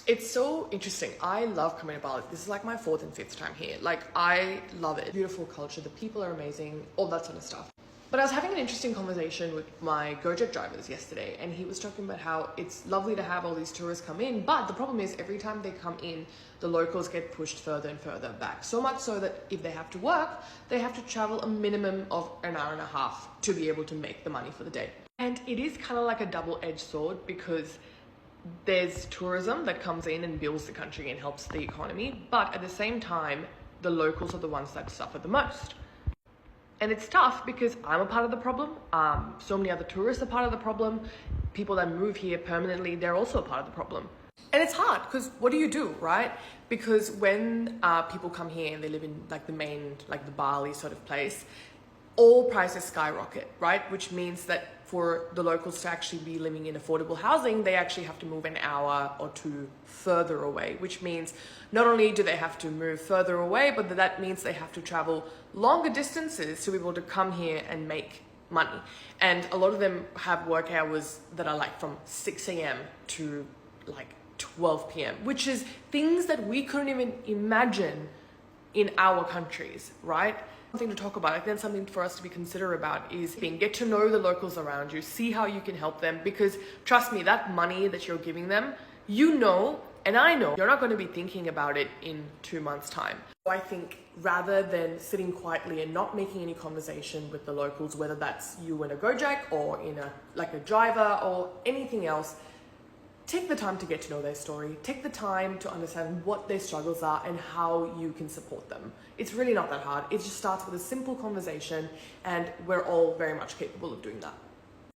It's so interesting. I love coming to Bali. This is like my 4th and 5th time here. Like, I love it. Beautiful culture, the people are amazing, all that sort of stuff. But I was having an interesting conversation with my Gojek drivers yesterday, and he was talking about how it's lovely to have all these tourists come in, but the problem is every time they come in, the locals get pushed further and further back. So much so that if they have to work, they have to travel a minimum of an hour and a half to be able to make the money for the day. And it is kind of like a double-edged sword, because there's tourism that comes in and builds the country and helps the economy, but at the same time, the locals are the ones that suffer the most. And it's tough because I'm a part of the problem. So many other tourists are part of the problem. People that move here permanently, they're also a part of the problem. And it's hard because what do you do, right? Because when people come here and they live in like the main, like the Bali sort of place, all prices skyrocket, right? Which means that for the locals to actually be living in affordable housing, they actually have to move an hour or two further away, which means not only do they have to move further away, but that means they have to travel longer distances to be able to come here and make money. And a lot of them have work hours that are like from 6 a.m. to like 12 p.m., which is things that we couldn't even imagine in our countries, right? Something to talk about, I think something for us to be considerate about is get to know the locals around you, see how you can help them, because trust me, that money that you're giving them, you know, and I know, you're not going to be thinking about it in 2 months' time. So I think rather than sitting quietly and not making any conversation with the locals, whether that's you in a Gojek or in a driver or anything else, take the time to get to know their story. Take the time to understand what their struggles are and how you can support them. It's really not that hard. It just starts with a simple conversation, and we're all very much capable of doing that.